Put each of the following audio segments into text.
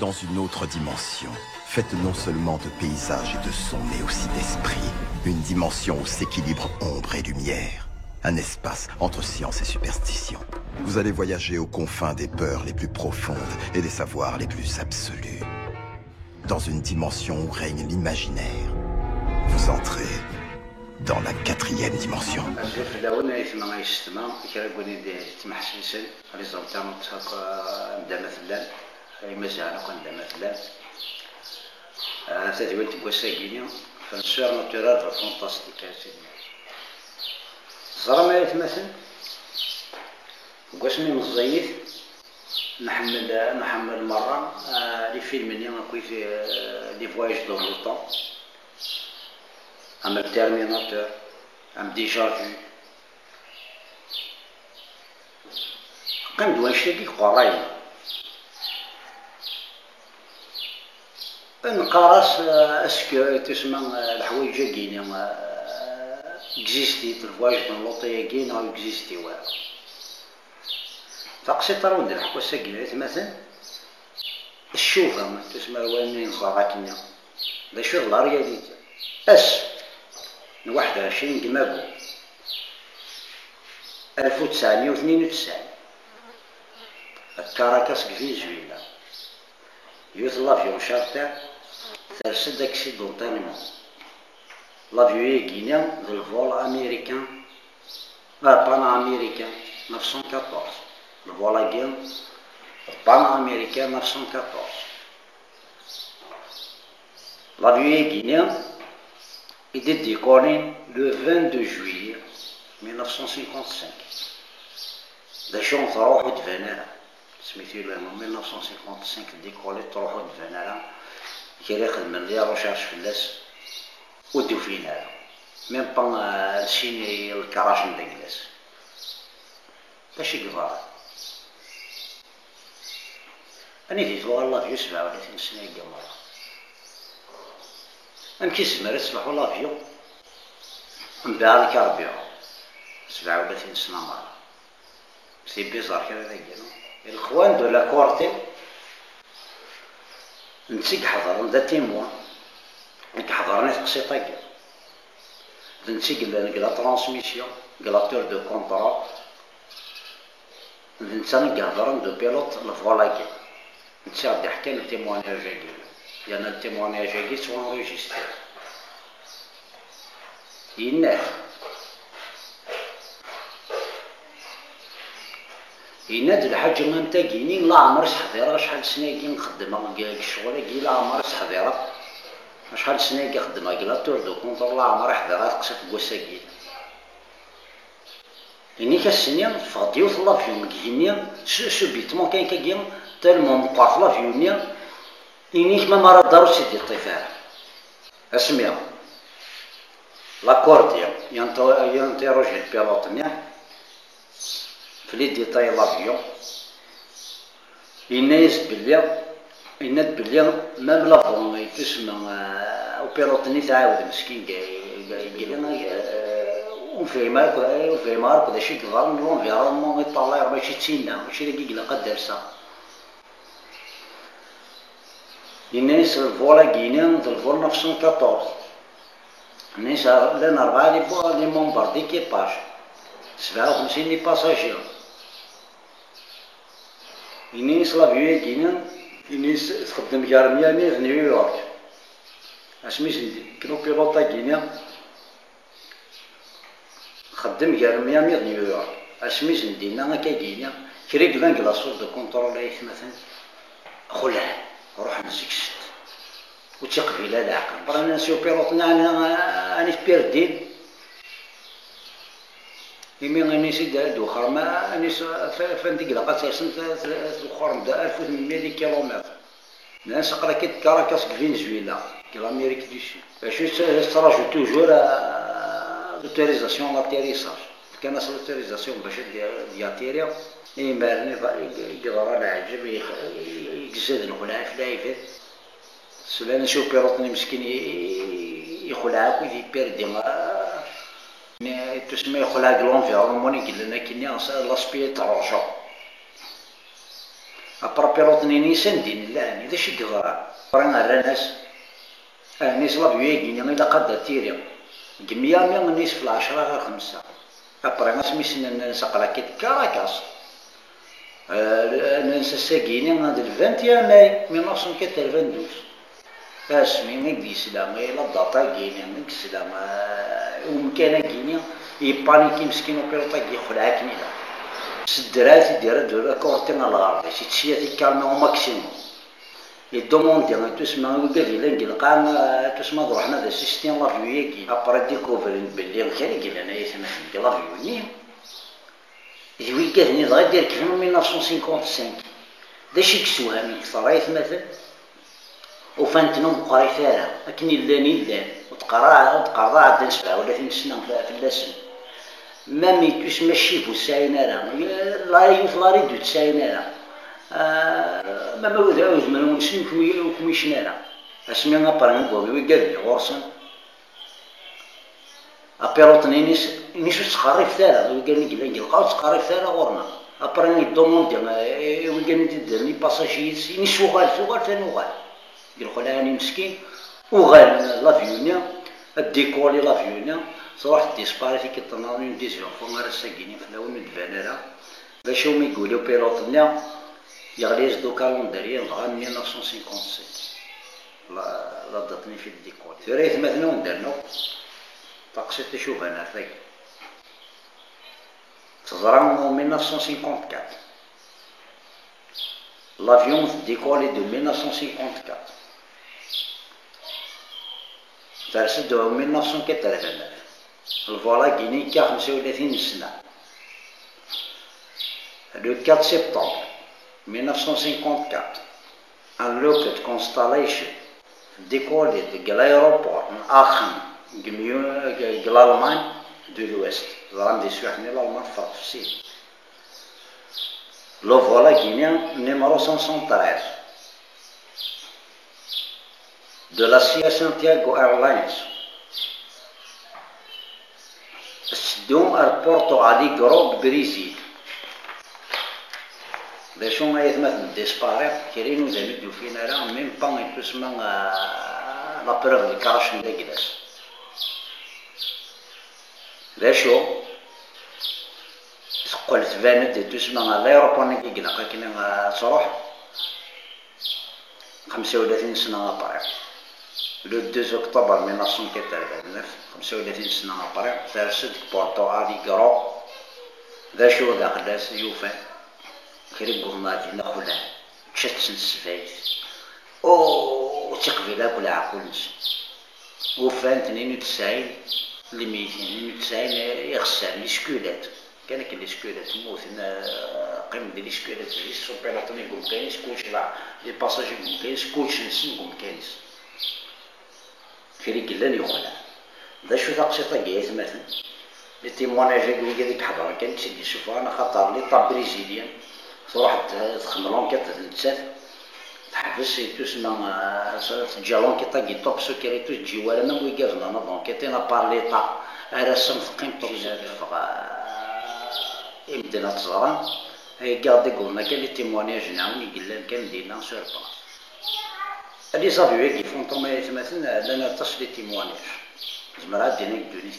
dans une autre dimension, faite non seulement de paysages et de sons, mais aussi d'esprit. Une dimension où s'équilibrent ombre et lumière. Un espace entre science et superstition. Vous allez voyager aux confins des peurs les plus profondes et des savoirs les plus absolus. Dans une dimension où règne l'imaginaire. Vous entrez dans la 4e dimension. نحمل مرة لي فيلم لي فواياج دون لو طون عم تيرميناتور عم ديجا فو قام دوان شتاكي قرايب نقراس اسكو تسمى الحوايج كاينين اكزيستي الفواياج دون لو طون كاين او اكزيستي واعر تقصي راه ندير حكوسا كينات مثلا الشوفة تسمى وين صراكنا دا شو لا رياليتي اس 21 كمابو 1992 الكاراكاس فنزويلا يوث لافيون شارتر ثالث اكسيدونتالمون لافيون يكينا ذو الفول امريكان بان امريكان 1914 le Volkswagen pan-américain 1914. L'avion guinéen était décollé le 22 juillet 1955. D'ailleurs, on a fait Venera. En 1955, décollé تروحوا Venera. كي يخدم لي ريشيرش في اللاس وديو فينا. ميم بان الشيني الكراش ندقلاس. ماشي كفار. أنا في والله في 37 سنة قمرة. أنا كيسمر أسبح والله في يوم. نبيع الكاربيون 37 سنة مرة. سي بيزار كذا ذاك الإخوان دو لا كورتي نسيق حضر ندا تيموان نك حضرني تقسيطة كذا نسيق لا ترانسميسيون كلاتور دو كونترا نتا نهضر دو بيلوت الفولاكي نتا بدي حكى التيمواناج كاع لأن التيمواناج كاع سوا انريجيستري يناد الحاج ما نتا كيني لا عمر حضيره شحال سنه كي نخدم الشغل كي لا عمر حضيره شحال سنه كي خدمها كلا تور دو كونتر لا عمر حضيره تقصد كواساكي إني كالسنين فغديو في لافيون كيني سوبيتمون كاين كاين تالمون مقار في لافيون إني كما مرة دارو سيدي الطفاح اسميها لاكورديا ينتيروجي البيلوط مياه في لي ديتاي لافيون ينايز بلي يناد بلي مام لافون تسمى وبيلوطني تعاود مسكين وفي مارك هذا شي كبار من لونفيرونمون يطلع ماشي تسينا ماشي داك اللي قد دارسها الناس الفولا كينين د الفول 1914 الناس لنا 4 لي مونبر ديكيباج 57 لي باساجير الناس لافيو كينين الناس تخدم كاع ميامي في نيويورك اسميش كانوا بيلوطا كينين خدم كاع ميامي في نيويورك اسميش ندينا هكا كينيا كريك لان كلاصوس دو كونترول مثلا خلع روح نسيك الشت وتقبيله العقل برانا نسيو بيلوطنا انا في بيردين يمي غني سيد دوخر ما اني فندق لقات سنت الاخر نبدا 1800 كيلومتر ناس قرا كي كاراكاس فنزويلا كي لامريك دو سود باش تراجو توجور لوتوريزاسيون لاتيريساج كان لوتوريزاسيون باش دياتيريا يمارني يقرا العجب يجسد الخلاع في لايفات سلا نشوف بيروطني مسكين يخلعك ويدي بيردي مي تسمى يخلعك لونفيرونمون يقول لنا كيني لاسبي تروجو أبرا بيلوطني نيسان دين الله يعني ذا شي قضرا برنا الرناس نيس لافيو يجيني إلا قد تيري جميع مية نيس في العشرة غير 5 أبرا ناس ميسن نسقلا كيت كاراكاس ننسى ساقيني هاد الفانت يا ماي 1992 اسمي نقدي السلام إلا الداتا كيني نك السلام ومكان كيني يبانيكي مسكين وبيلوطا يخلع كنيدا سدرات يدير كورتين الغرب شي تشياتي كالمي او ماكسيموم يدوموندي تسمى وكادي لنقل قام تسمى روحنا ذا سيستيم لافيو ياكي ابرا ديكوفرين بلي خير قال انا يسمى لافيو نيم يوي كاهني غير دير كيف من 1955 دا شي كسوها من كثرايت مثلا وفانتنو بقراي فارغ لكن لان وتقرا عاد نسبع ولا 30 سنه في اللسن مامي تسمى شيفو ساينارا لا يوث لا ريدو تساينارا ماما وذاوز من ونسين وكميشنارا اسمي نابران قوي ويقال غورسن ابيروطني نيسو تقاري في ثارة ويقال لي قلان قلقاو تقاري في ثارة غورنا ابراني الدوموندي ويقال لي تدرني باساجيس نيسو غال ثاني وغال قال خلاني مسكين وغال لافيونيا الديكولي لافيونيا صراحة ديسباريتي كيطناوني ديزيون فوق غير الساكيني في الأول من دفانالا باش هما يقولو بيلوطنا يغليز دو كالونداريا لغا 1957 لا داتني في الديكولي ثريت مثلا وندرنو تقصيت تشوف أنا ثاك تزرعو 1954 لافيون في الديكولي دو 1954 ترسدو 1989 الفوالا كيني كا 35 سنة le 4 septembre 1954 un rocket constellation décollé de l'aéroport من Aachen l'Allemagne de l'Ouest غادي يسوحني الألمان فرق في السيد le voilà guinéen numéro 513 de la CIA Santiago Airlines سدوم أربورتو أليغرو بريزيل باشو ما يتمثل ديسباري كاينين وزاميدو فينا راه ميم با تسمى لا بروف دو كراش نتا كلاس باشو تقول تبانت تسمى لايروبور نكي كنا كاين تروح 35 سنة أبريل le 2 octobre 1989 35 سنة أبريل ترسد بورتو أليغرو ذا شو ذا خلاص يوفى كريم قرناجي نخلع تشتسن السفايت أو تقبيلا كل عقولنس وفان 92 اللي ميتين 92 يخسر لي سكولات كان لي سكولات موثنا قيم ديال لي سكولات في السوبيراتوني يقول كاينش كلشي لي باساجي يقول كاينش كلشي نسن يقول كاينش كريم قلان يخلع ذا شو تقصيطا كايت مثلا لي تيموناج يقول هذيك حضر كان تشدي يشوفها انا خاطر لي طاب بريزيليان تروح تخملون كتلتسات تحبس تسمى تجي لونكيطا كي توب سكريتو تجي ورا ما ويقافنا نظام كيتينا بارليطا رسم في قيمتو يبدنا تزران هي قاعد يقولنا كان لي تيموناج نعاوني قلان كان دينا سور بلاص هادي صافي كي فونتوما يتمثلنا لنا تصل لي تيموناج زمرات دينا الدونيس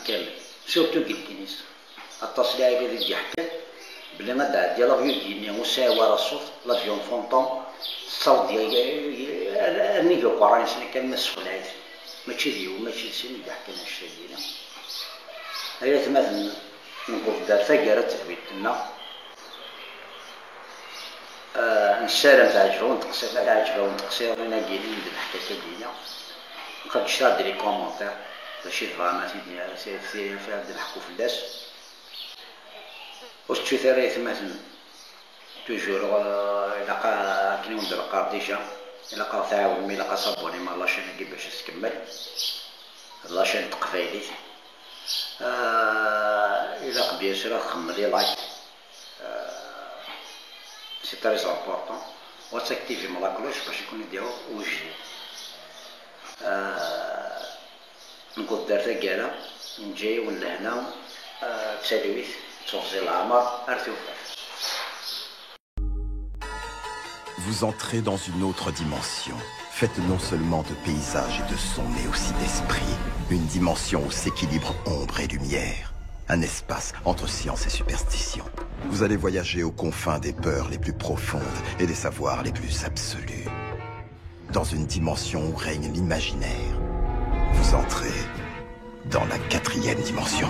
كامل سورتو كيلكينيس اتصل على اللي حكى بلي غدا ديال لافيون كينيا وساوى الصوت لافيون فونطون الصوت ديال نيجو قراني سنة كان مسؤول عاد ماشي ديو ماشي سين اللي حكينا الشيء ديالنا هي تمثل نقول دار ثقيرة تثبيتنا نسالم تعجبو ونتقصير تعجبو ونتقصير انا قايلين الحكايه ديالنا نقدر نشرح لي كومونتير باش يفهمها سيدي في هاد الحكو في الناس واش تشوف راه يتمثل توجور إلا كي ندير قرديشة إلا تعاون إلا صابوني مع لاشين كي باش تكمل لاشين تقفايلي إلا بيان سور خملي لايك سي تري امبورطون وتاكتيفي من لاكلوش باش يكون يديرو وجدي نقول دار ثقالة نجي ولا هنا تساليويت توصي العمر أرتوفاف Vous entrez dans une autre dimension, faite non seulement de paysages et de sons, mais aussi d'esprit. Une dimension où s'équilibrent ombre et lumière. Un espace entre science et superstition. Vous allez voyager aux confins des peurs les plus profondes et des savoirs les plus absolus. Dans une dimension où règne l'imaginaire. Vous entrez dans la 4e dimension.